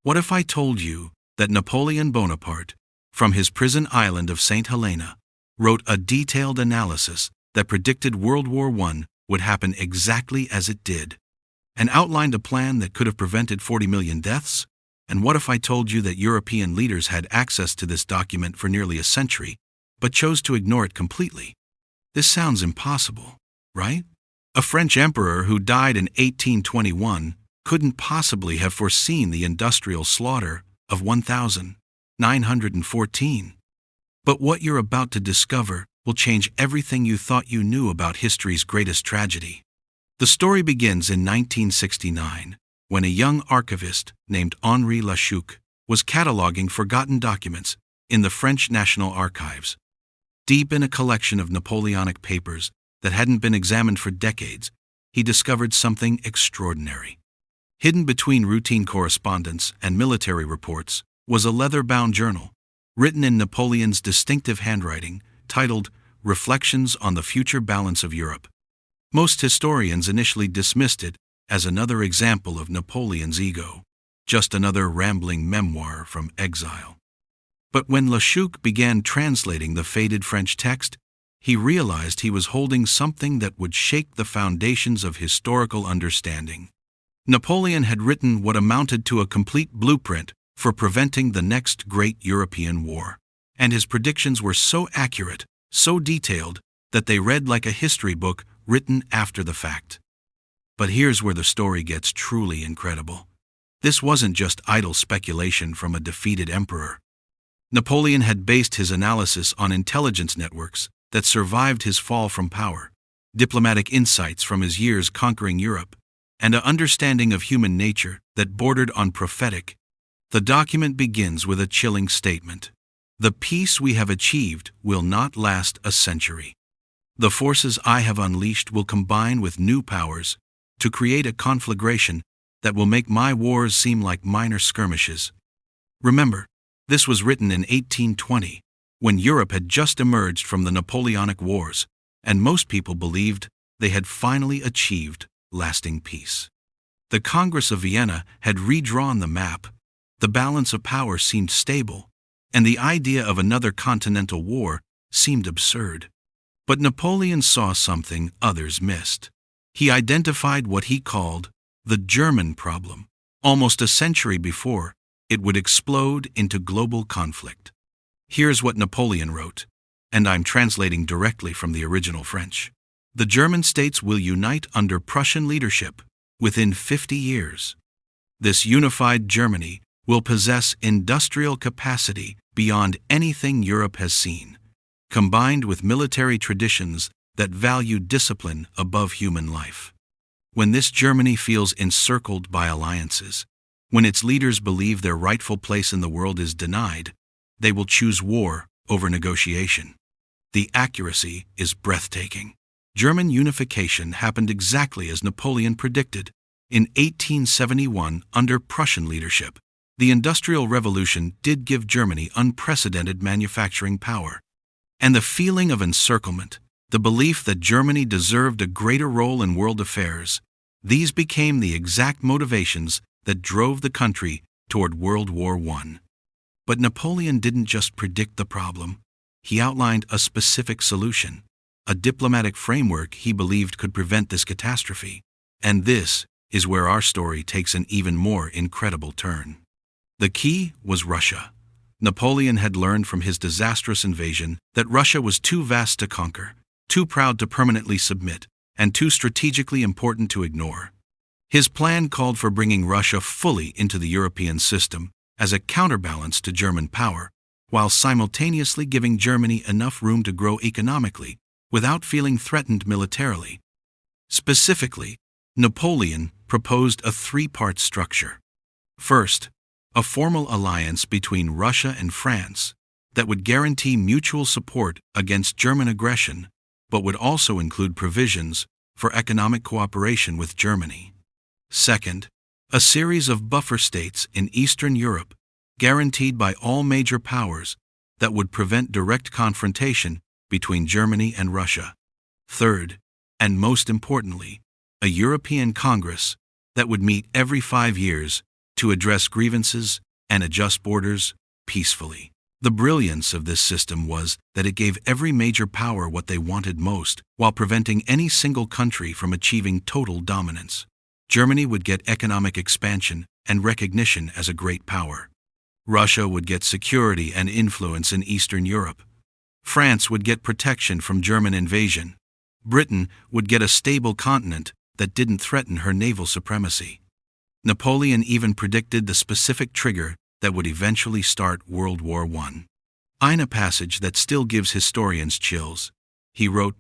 What if I told you that Napoleon Bonaparte, from his prison island of St. Helena, wrote a detailed analysis that predicted World War I would happen exactly as it did, and outlined a plan that could have prevented 40 million deaths? And what if I told you that European leaders had access to this document for nearly a century, but chose to ignore it completely? This sounds impossible, right? A French emperor who died in 1821 couldn't possibly have foreseen the industrial slaughter of 1914. But what you're about to discover will change everything you thought you knew about history's greatest tragedy. The story begins in 1969, when a young archivist named Henri Lachouque was cataloging forgotten documents in the French National Archives. Deep in a collection of Napoleonic papers that hadn't been examined for decades, he discovered something extraordinary. Hidden between routine correspondence and military reports was a leather-bound journal, written in Napoleon's distinctive handwriting, titled Reflections on the Future Balance of Europe. Most historians initially dismissed it as another example of Napoleon's ego, just another rambling memoir from exile. But when Lachouque began translating the faded French text, he realized he was holding something that would shake the foundations of historical understanding. Napoleon had written what amounted to a complete blueprint for preventing the next great European war, and his predictions were so accurate, so detailed, that they read like a history book written after the fact. But here's where the story gets truly incredible. This wasn't just idle speculation from a defeated emperor. Napoleon had based his analysis on intelligence networks that survived his fall from power, diplomatic insights from his years conquering Europe, and an understanding of human nature that bordered on prophetic. The document begins with a chilling statement. The peace we have achieved will not last a century. The forces I have unleashed will combine with new powers to create a conflagration that will make my wars seem like minor skirmishes. Remember, this was written in 1820, when Europe had just emerged from the Napoleonic Wars, and most people believed they had finally achieved lasting peace. The Congress of Vienna had redrawn the map, the balance of power seemed stable, and the idea of another continental war seemed absurd. But Napoleon saw something others missed. He identified what he called the German problem. Almost a century before, it would explode into global conflict. Here's what Napoleon wrote, and I'm translating directly from the original French. The German states will unite under Prussian leadership within 50 years. This unified Germany will possess industrial capacity beyond anything Europe has seen, combined with military traditions that value discipline above human life. When this Germany feels encircled by alliances, when its leaders believe their rightful place in the world is denied, they will choose war over negotiation. The accuracy is breathtaking. German unification happened exactly as Napoleon predicted. In 1871, under Prussian leadership, the Industrial Revolution did give Germany unprecedented manufacturing power. And the feeling of encirclement, the belief that Germany deserved a greater role in world affairs, these became the exact motivations that drove the country toward World War I. But Napoleon didn't just predict the problem. He outlined a specific solution, a diplomatic framework he believed could prevent this catastrophe. And this is where our story takes an even more incredible turn. The key was Russia. Napoleon had learned from his disastrous invasion that Russia was too vast to conquer, too proud to permanently submit, and too strategically important to ignore. His plan called for bringing Russia fully into the European system as a counterbalance to German power, while simultaneously giving Germany enough room to grow economically without feeling threatened militarily. Specifically, Napoleon proposed a three-part structure. First, a formal alliance between Russia and France that would guarantee mutual support against German aggression, but would also include provisions for economic cooperation with Germany. Second, a series of buffer states in Eastern Europe, guaranteed by all major powers, that would prevent direct confrontation between Germany and Russia. Third, and most importantly, a European Congress that would meet every 5 years to address grievances and adjust borders peacefully. The brilliance of this system was that it gave every major power what they wanted most, while preventing any single country from achieving total dominance. Germany would get economic expansion and recognition as a great power. Russia would get security and influence in Eastern Europe. France would get protection from German invasion. Britain would get a stable continent that didn't threaten her naval supremacy. Napoleon even predicted the specific trigger that would eventually start World War I. In a passage that still gives historians chills, he wrote,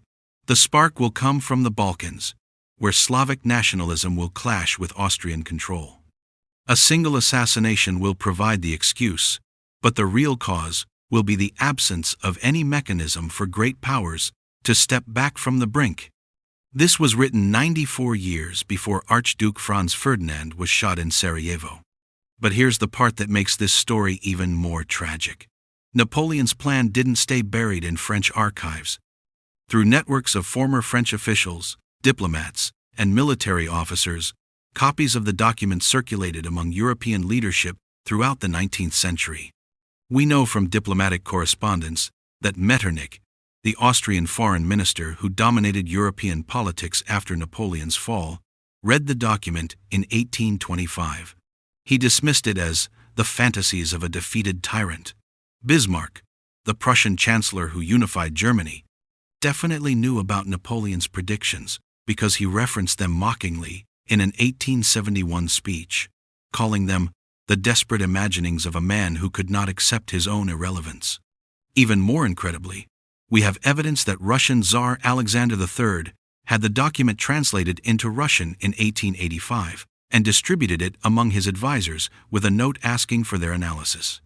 "The spark will come from the Balkans, where Slavic nationalism will clash with Austrian control. A single assassination will provide the excuse, but the real cause will be the absence of any mechanism for great powers to step back from the brink." This was written 94 years before Archduke Franz Ferdinand was shot in Sarajevo. But here's the part that makes this story even more tragic. Napoleon's plan didn't stay buried in French archives. Through networks of former French officials, diplomats, and military officers, copies of the document circulated among European leadership throughout the 19th century. We know from diplomatic correspondence that Metternich, the Austrian foreign minister who dominated European politics after Napoleon's fall, read the document in 1825. He dismissed it as the fantasies of a defeated tyrant. Bismarck, the Prussian chancellor who unified Germany, definitely knew about Napoleon's predictions because he referenced them mockingly in an 1871 speech, calling them the desperate imaginings of a man who could not accept his own irrelevance. Even more incredibly, we have evidence that Russian Tsar Alexander III had the document translated into Russian in 1885 and distributed it among his advisors with a note asking for their analysis.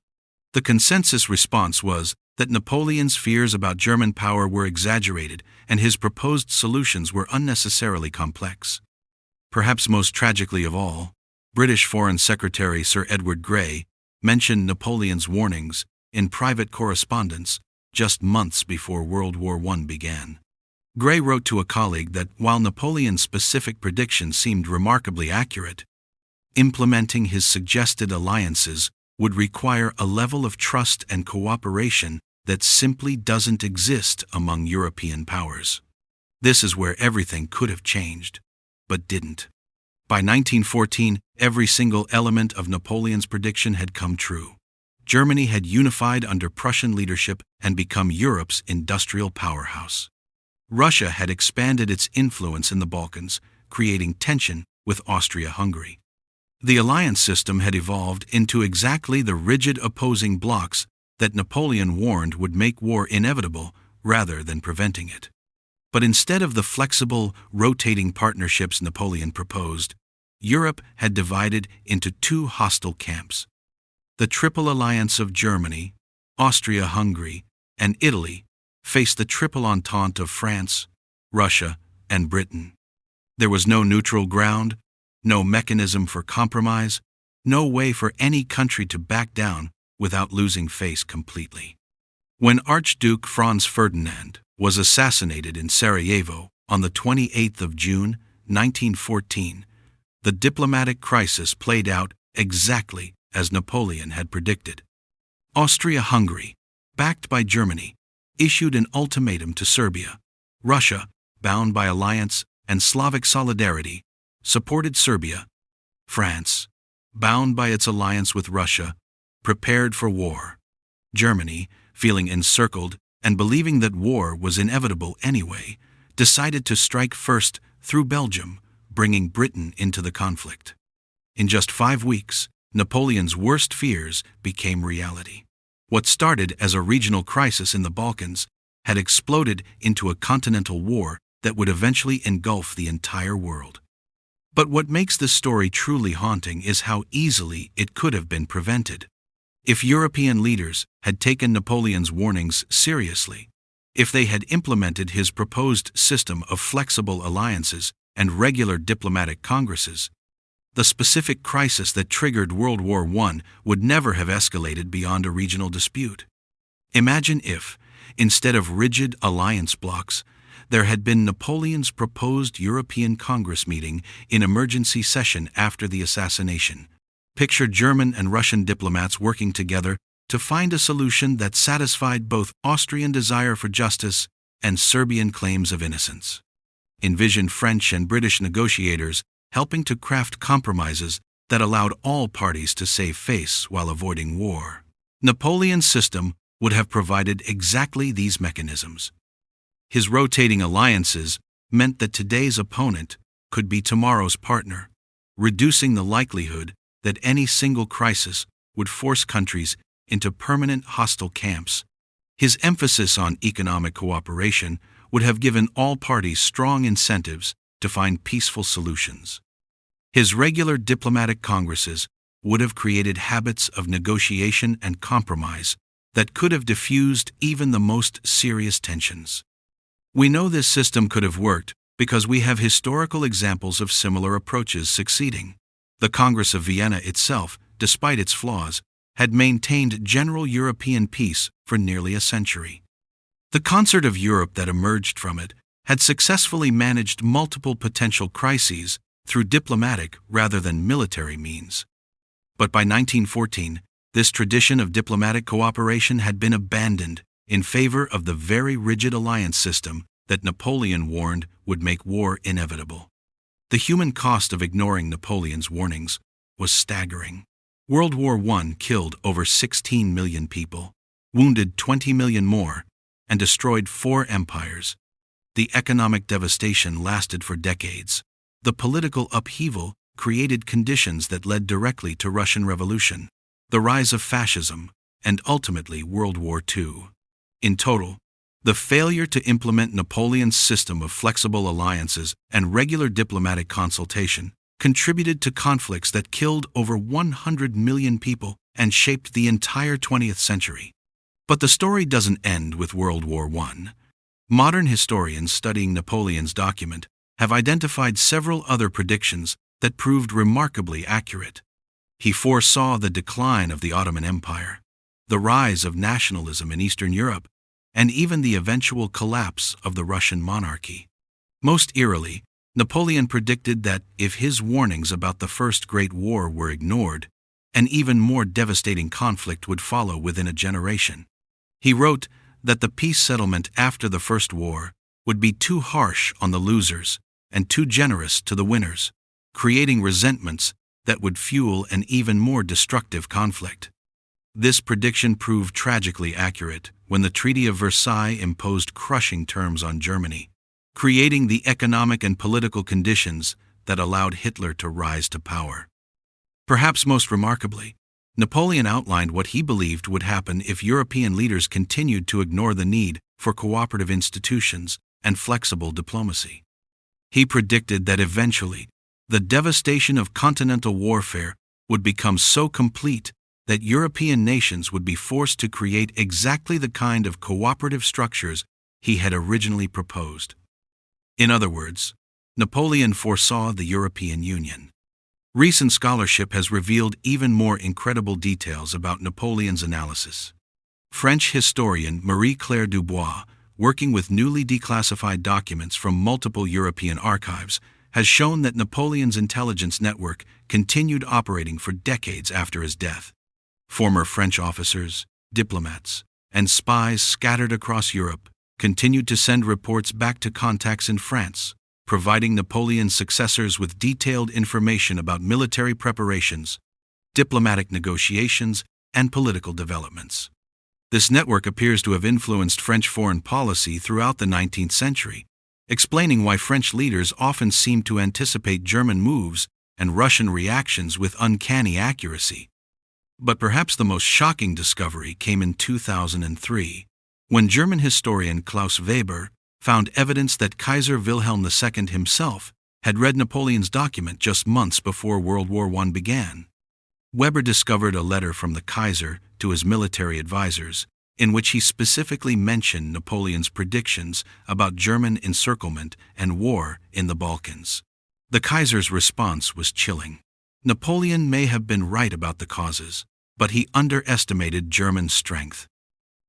The consensus response was that Napoleon's fears about German power were exaggerated and his proposed solutions were unnecessarily complex. Perhaps most tragically of all, British Foreign Secretary Sir Edward Grey mentioned Napoleon's warnings in private correspondence just months before World War I began. Grey wrote to a colleague that while Napoleon's specific predictions seemed remarkably accurate, implementing his suggested alliances would require a level of trust and cooperation that simply doesn't exist among European powers. This is where everything could have changed, but didn't. By 1914, every single element of Napoleon's prediction had come true. Germany had unified under Prussian leadership and become Europe's industrial powerhouse. Russia had expanded its influence in the Balkans, creating tension with Austria-Hungary. The alliance system had evolved into exactly the rigid opposing blocs that Napoleon warned would make war inevitable rather than preventing it. But instead of the flexible, rotating partnerships Napoleon proposed, Europe had divided into two hostile camps. The Triple Alliance of Germany, Austria-Hungary, and Italy faced the Triple Entente of France, Russia, and Britain. There was no neutral ground, no mechanism for compromise, no way for any country to back down without losing face completely. When Archduke Franz Ferdinand was assassinated in Sarajevo on the 28th of June, 1914, the diplomatic crisis played out exactly as Napoleon had predicted. Austria-Hungary, backed by Germany, issued an ultimatum to Serbia. Russia, bound by alliance and Slavic solidarity, supported Serbia. France, bound by its alliance with Russia, prepared for war. Germany, feeling encircled and believing that war was inevitable anyway, decided to strike first through Belgium, bringing Britain into the conflict. In just 5 weeks, Napoleon's worst fears became reality. What started as a regional crisis in the Balkans had exploded into a continental war that would eventually engulf the entire world. But what makes this story truly haunting is how easily it could have been prevented. If European leaders had taken Napoleon's warnings seriously, if they had implemented his proposed system of flexible alliances and regular diplomatic congresses, the specific crisis that triggered World War I would never have escalated beyond a regional dispute. Imagine if, instead of rigid alliance blocs, there had been Napoleon's proposed European Congress meeting in emergency session after the assassination, Picture German and Russian diplomats working together to find a solution that satisfied both Austrian desire for justice and Serbian claims of innocence. Envision French and British negotiators helping to craft compromises that allowed all parties to save face while avoiding war. Napoleon's system would have provided exactly these mechanisms. His rotating alliances meant that today's opponent could be tomorrow's partner, reducing the likelihood that any single crisis would force countries into permanent hostile camps. His emphasis on economic cooperation would have given all parties strong incentives to find peaceful solutions. His regular diplomatic congresses would have created habits of negotiation and compromise that could have diffused even the most serious tensions. We know this system could have worked because we have historical examples of similar approaches succeeding. The Congress of Vienna itself, despite its flaws, had maintained general European peace for nearly a century. The concert of Europe that emerged from it had successfully managed multiple potential crises through diplomatic rather than military means. But by 1914, this tradition of diplomatic cooperation had been abandoned in favor of the very rigid alliance system that Napoleon warned would make war inevitable. The human cost of ignoring Napoleon's warnings was staggering. World War I killed over 16 million people, wounded 20 million more, and destroyed 4 empires. The economic devastation lasted for decades. The political upheaval created conditions that led directly to Russian Revolution, the rise of fascism, and ultimately World War II. In total, the failure to implement Napoleon's system of flexible alliances and regular diplomatic consultation contributed to conflicts that killed over 100 million people and shaped the entire 20th century. But the story doesn't end with World War I. Modern historians studying Napoleon's document have identified several other predictions that proved remarkably accurate. He foresaw the decline of the Ottoman Empire, the rise of nationalism in Eastern Europe, and even the eventual collapse of the Russian monarchy. Most eerily, Napoleon predicted that if his warnings about the First Great War were ignored, an even more devastating conflict would follow within a generation. He wrote that the peace settlement after the First War would be too harsh on the losers and too generous to the winners, creating resentments that would fuel an even more destructive conflict. This prediction proved tragically accurate when the Treaty of Versailles imposed crushing terms on Germany, creating the economic and political conditions that allowed Hitler to rise to power. Perhaps most remarkably, Napoleon outlined what he believed would happen if European leaders continued to ignore the need for cooperative institutions and flexible diplomacy. He predicted that eventually, the devastation of continental warfare would become so complete that European nations would be forced to create exactly the kind of cooperative structures he had originally proposed. In other words, Napoleon foresaw the European Union. Recent scholarship has revealed even more incredible details about Napoleon's analysis. French historian Marie-Claire Dubois, working with newly declassified documents from multiple European archives, has shown that Napoleon's intelligence network continued operating for decades after his death. Former French officers, diplomats, and spies scattered across Europe continued to send reports back to contacts in France, providing Napoleon's successors with detailed information about military preparations, diplomatic negotiations, and political developments. This network appears to have influenced French foreign policy throughout the 19th century, explaining why French leaders often seemed to anticipate German moves and Russian reactions with uncanny accuracy. But perhaps the most shocking discovery came in 2003, when German historian Klaus Weber found evidence that Kaiser Wilhelm II himself had read Napoleon's document just months before World War I began. Weber discovered a letter from the Kaiser to his military advisors, in which he specifically mentioned Napoleon's predictions about German encirclement and war in the Balkans. The Kaiser's response was chilling. Napoleon may have been right about the causes, but he underestimated German strength.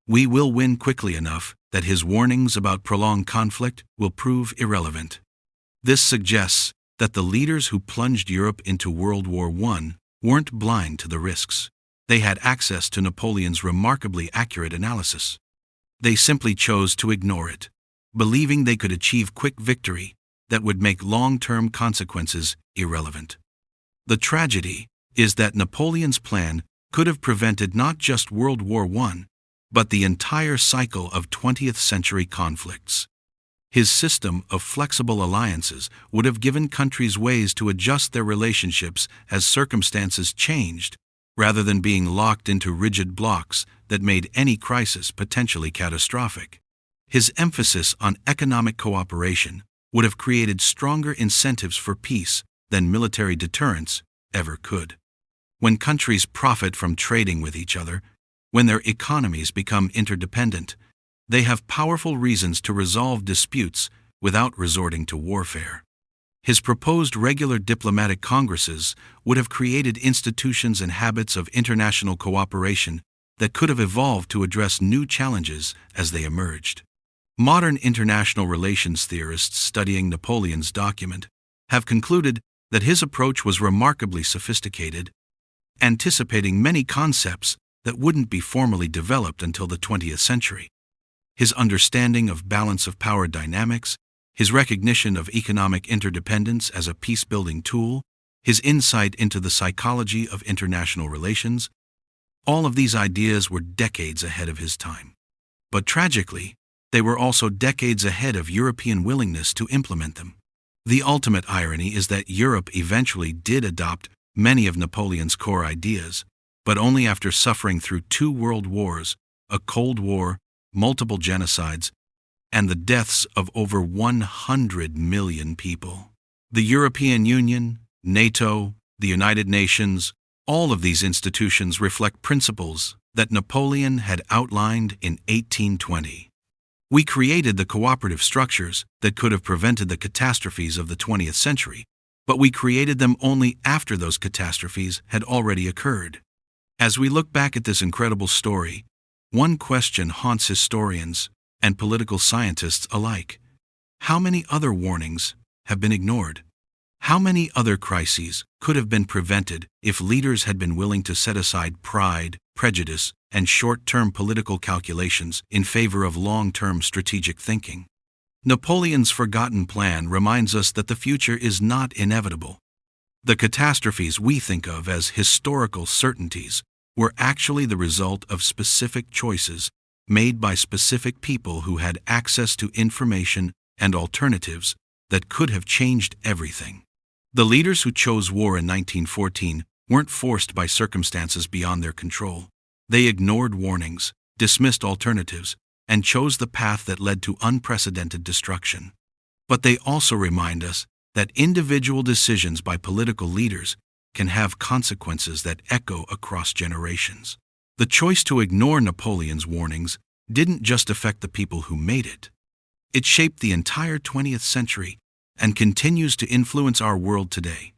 We will win quickly enough that his warnings about prolonged conflict will prove irrelevant. This suggests that the leaders who plunged Europe into World War I weren't blind to the risks. They had access to Napoleon's remarkably accurate analysis. They simply chose to ignore it, believing they could achieve quick victory that would make long-term consequences irrelevant. The tragedy is that Napoleon's plan could have prevented not just World War I, but the entire cycle of 20th century conflicts. His system of flexible alliances would have given countries ways to adjust their relationships as circumstances changed, rather than being locked into rigid blocks that made any crisis potentially catastrophic. His emphasis on economic cooperation would have created stronger incentives for peace than military deterrence ever could. When countries profit from trading with each other, when their economies become interdependent, they have powerful reasons to resolve disputes without resorting to warfare. His proposed regular diplomatic congresses would have created institutions and habits of international cooperation that could have evolved to address new challenges as they emerged. Modern international relations theorists studying Napoleon's document have concluded that his approach was remarkably sophisticated, anticipating many concepts that wouldn't be formally developed until the 20th century. His understanding of balance of power dynamics, his recognition of economic interdependence as a peace-building tool, his insight into the psychology of international relations, all of these ideas were decades ahead of his time. But tragically, they were also decades ahead of European willingness to implement them. The ultimate irony is that Europe eventually did adopt many of Napoleon's core ideas, but only after suffering through 2 world wars, a Cold War, multiple genocides, and the deaths of over 100 million people. The European Union, NATO, the United Nations, all of these institutions reflect principles that Napoleon had outlined in 1820. We created the cooperative structures that could have prevented the catastrophes of the 20th century, but we created them only after those catastrophes had already occurred. As we look back at this incredible story, one question haunts historians and political scientists alike. How many other warnings have been ignored? How many other crises could have been prevented if leaders had been willing to set aside pride, prejudice, and short-term political calculations in favor of long-term strategic thinking? Napoleon's forgotten plan reminds us that the future is not inevitable. The catastrophes we think of as historical certainties were actually the result of specific choices made by specific people who had access to information and alternatives that could have changed everything. The leaders who chose war in 1914 weren't forced by circumstances beyond their control. They ignored warnings, dismissed alternatives, and chose the path that led to unprecedented destruction. But they also remind us that individual decisions by political leaders can have consequences that echo across generations. The choice to ignore Napoleon's warnings didn't just affect the people who made it. It shaped the entire 20th century and continues to influence our world today.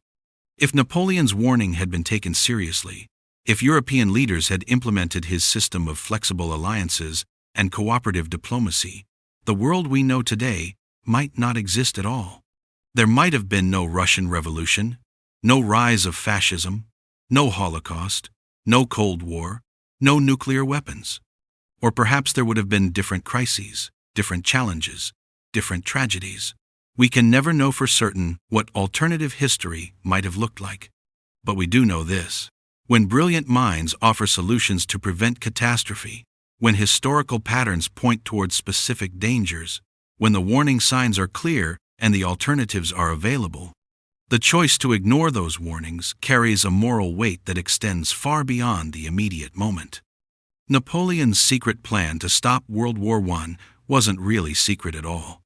If Napoleon's warning had been taken seriously, if European leaders had implemented his system of flexible alliances and cooperative diplomacy, the world we know today might not exist at all. There might have been no Russian Revolution, no rise of fascism, no Holocaust, no Cold War, no nuclear weapons. Or perhaps there would have been different crises, different challenges, different tragedies. We can never know for certain what alternative history might have looked like. But we do know this: when brilliant minds offer solutions to prevent catastrophe, when historical patterns point towards specific dangers, when the warning signs are clear and the alternatives are available, the choice to ignore those warnings carries a moral weight that extends far beyond the immediate moment. Napoleon's secret plan to stop World War I wasn't really secret at all.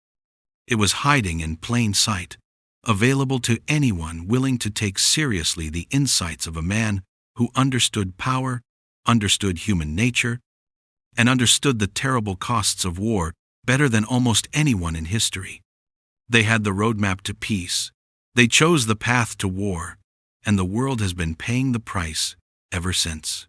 It was hiding in plain sight, available to anyone willing to take seriously the insights of a man who understood power, understood human nature, and understood the terrible costs of war better than almost anyone in history. They had the roadmap to peace. They chose the path to war, and the world has been paying the price ever since.